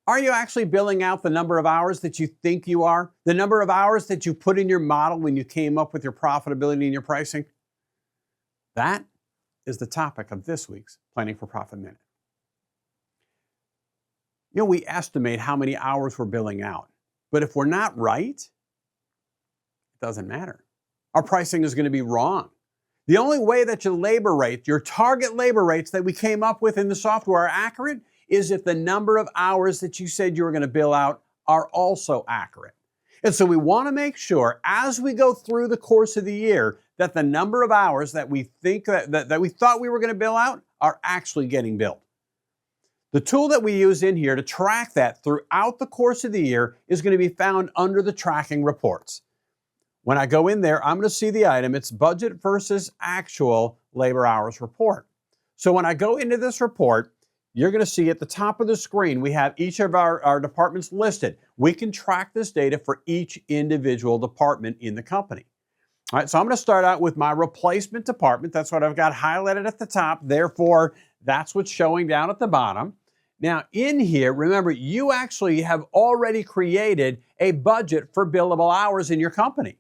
Are you actually billing out the number of hours that you think you are? The number of hours that you put in your model when you came up with your profitability and your pricing? That is the topic of this week's Planning for Profit Minute. You know, we estimate how many hours we're billing out, but if we're not right, it doesn't matter. Our pricing is going to be wrong. The only way that your labor rate, your target labor rates that we came up with in the software are accurate is if the number of hours that you said you were going to bill out are also accurate. And so we want to make sure as we go through the course of the year that the number of hours that we think that we thought we were going to bill out are actually getting billed. The tool that we use in here to track that throughout the course of the year is going to be found under the tracking reports. When I go in there, I'm going to see the item. It's budget versus actual labor hours report. So when I go into this report, you're going to see at the top of the screen, we have each of our departments listed. We can track this data for each individual department in the company. All right, so I'm going to start out with my replacement department. That's what I've got highlighted at the top. Therefore, that's what's showing down at the bottom. Now, in here, remember, you actually have already created a budget for billable hours in your company.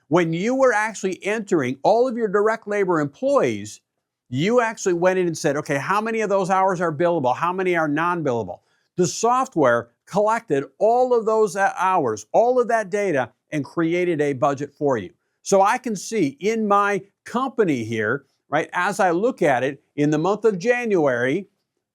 When you were actually entering all of your direct labor employees, you actually went in and said, okay, how many of those hours are billable? How many are non-billable? The software collected all of those hours, all of that data, and created a budget for you. So I can see in my company here, right, as I look at it, in the month of January,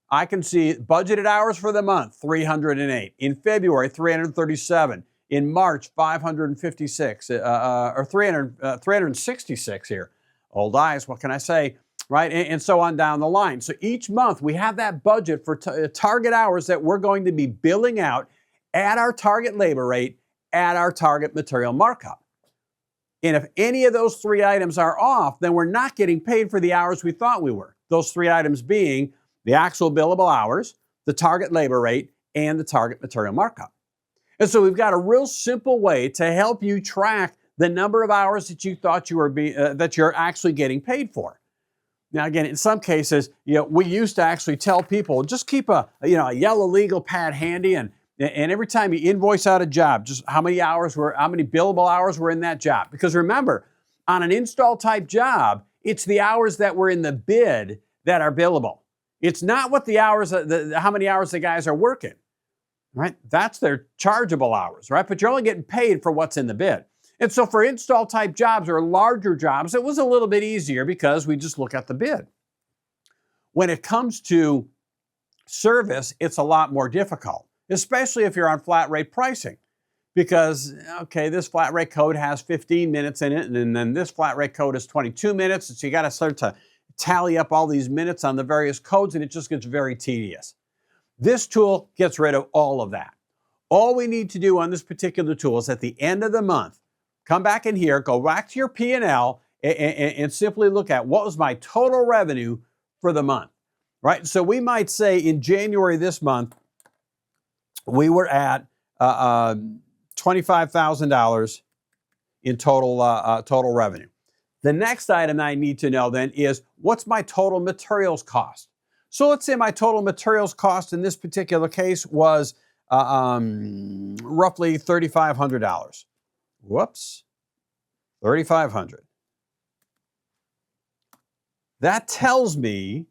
I can see budgeted hours for the month, 308. In February, 337. In March, 556, or 366 here. Old eyes, what can I say? Right, and so on down the line. So each month we have that budget for target hours that we're going to be billing out at our target labor rate, at our target material markup. And if any of those three items are off, then we're not getting paid for the hours we thought we were. Those three items being the actual billable hours, the target labor rate, and the target material markup. And so we've got a real simple way to help you track the number of hours that you thought you were that you're actually getting paid for. Now, again, in some cases, we used to actually tell people, just keep a yellow legal pad handy, and every time you invoice out a job, just how many billable hours were in that job. Because remember, on an install type job, it's the hours that were in the bid that are billable. It's not what the hours, how many hours the guys are working, right? That's their chargeable hours, right? But you're only getting paid for what's in the bid. And so for install type jobs or larger jobs, it was a little bit easier because we just look at the bid. When it comes to service, it's a lot more difficult, especially if you're on flat rate pricing. Because, okay, this flat rate code has 15 minutes in it, and then this flat rate code is 22 minutes. So you got to start to tally up all these minutes on the various codes, and it just gets very tedious. This tool gets rid of all of that. All we need to do on this particular tool is at the end of the month, come back in here, go back to your P&L, and simply look at what was my total revenue for the month, right? So we might say in January this month, we were at $25,000 in total revenue. The next item I need to know then is what's my total materials cost? So let's say my total materials cost in this particular case was roughly $3,500. Whoops, $3,500. That tells me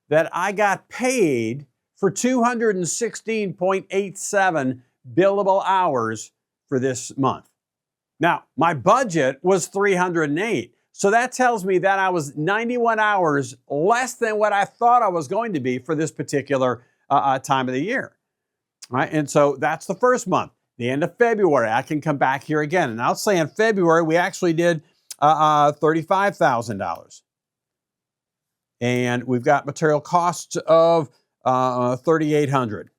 that I got paid for 216.87 billable hours for this month. Now, my budget was 308. So that tells me that I was 91 hours less than what I thought I was going to be for this particular time of the year. All right, and so that's the first month. The end of February, I can come back here again. And I'll say in February, we actually did $35,000. And we've got material costs of $3,800.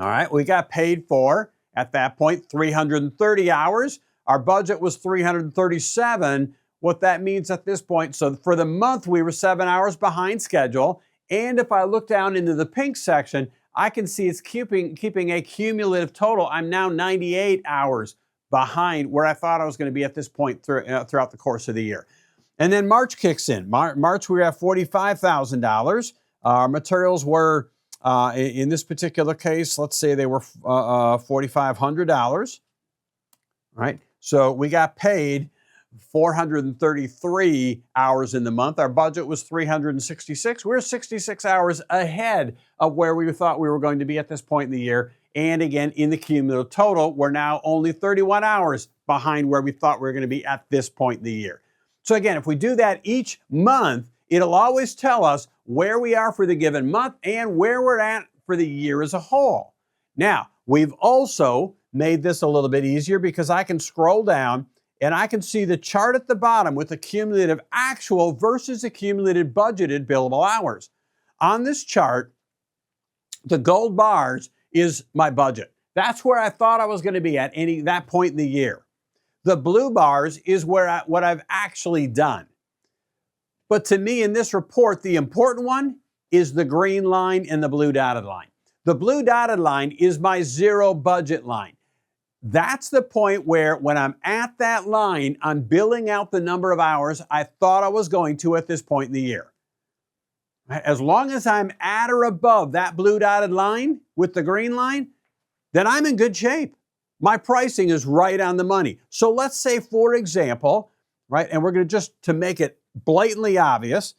All right, we got paid for, at that point, 330 hours. Our budget was 337. What that means at this point, so for the month, we were 7 hours behind schedule. And if I look down into the pink section, I can see it's keeping a cumulative total. I'm now 98 hours behind where I thought I was going to be at this point throughout the course of the year. And then March kicks in. March, we were at $45,000. Our materials were In this particular case, let's say they were $4,500, right? So we got paid 433 hours in the month. Our budget was 366. We're 66 hours ahead of where we thought we were going to be at this point in the year. And again, in the cumulative total, we're now only 31 hours behind where we thought we were going to be at this point in the year. So again, if we do that each month, it'll always tell us where we are for the given month and where we're at for the year as a whole. Now, we've also made this a little bit easier because I can scroll down and I can see the chart at the bottom with the cumulative actual versus accumulated budgeted billable hours. On this chart, the gold bars is my budget. That's where I thought I was going to be at that point in the year. The blue bars is what I've actually done. But to me in this report, the important one is the green line and the blue dotted line. The blue dotted line is my zero budget line. That's the point where when I'm at that line, I'm billing out the number of hours I thought I was going to at this point in the year. As long as I'm at or above that blue dotted line with the green line, then I'm in good shape. My pricing is right on the money. So let's say, for example, right, and we're going to make it blatantly obvious,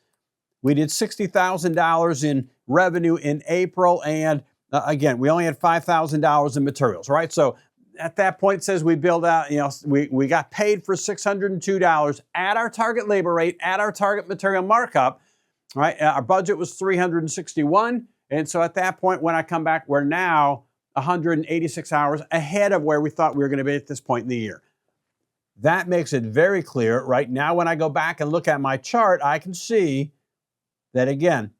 we did $60,000 in revenue in April, and again, we only had $5,000 in materials, right? So at that point, it says we billed out, we got paid for $602 at our target labor rate, at our target material markup, right? Our budget was $361. And so at that point, when I come back, we're now 186 hours ahead of where we thought we were going to be at this point in the year. That makes it very clear. Right now, when I go back and look at my chart, I can see that again,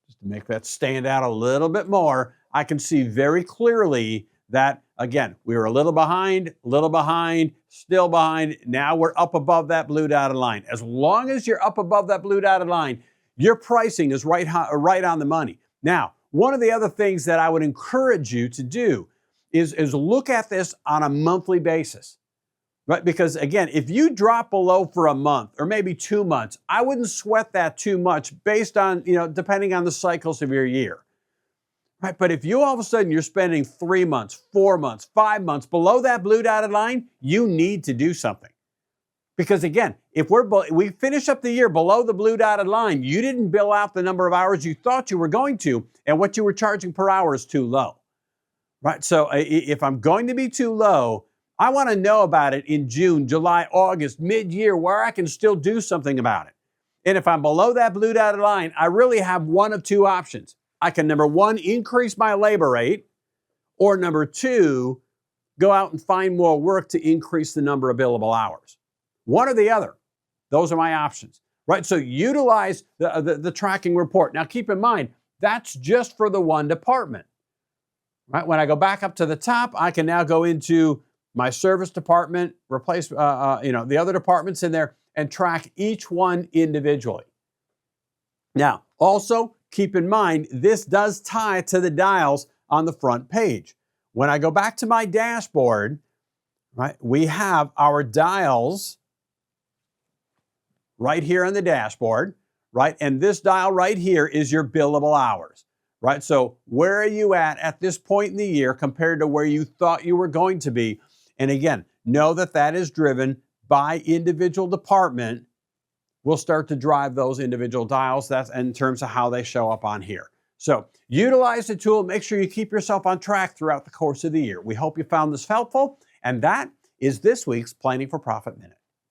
just to make that stand out a little bit more, I can see very clearly that, again, we were a little behind, still behind. Now we're up above that blue dotted line. As long as you're up above that blue dotted line, your pricing is right on the money. Now, one of the other things that I would encourage you to do is look at this on a monthly basis, right? Because again, if you drop below for a month or maybe 2 months, I wouldn't sweat that too much based on, depending on the cycles of your year, right? But if you all of a sudden you're spending 3 months, 4 months, 5 months below that blue dotted line, you need to do something. Because again, if we finish up the year below the blue dotted line, you didn't bill out the number of hours you thought you were going to, and what you were charging per hour is too low, right? So if I'm going to be too low, I want to know about it in June, July, August, mid-year, where I can still do something about it. And if I'm below that blue dotted line, I really have one of two options. I can, number one, increase my labor rate, or number two, go out and find more work to increase the number of billable hours. One or the other. Those are my options, right? So utilize the tracking report. Now keep in mind, that's just for the one department, right? When I go back up to the top, I can now go into my service department, replace the other departments in there, and track each one individually. Now, also keep in mind, this does tie to the dials on the front page. When I go back to my dashboard, right, we have our dials right here on the dashboard, right? And this dial right here is your billable hours, right? So where are you at this point in the year compared to where you thought you were going to be? And again, know that that is driven by individual department. We'll start to drive those individual dials. That's in terms of how they show up on here. So utilize the tool. Make sure you keep yourself on track throughout the course of the year. We hope you found this helpful. And that is this week's Planning for Profit Minute.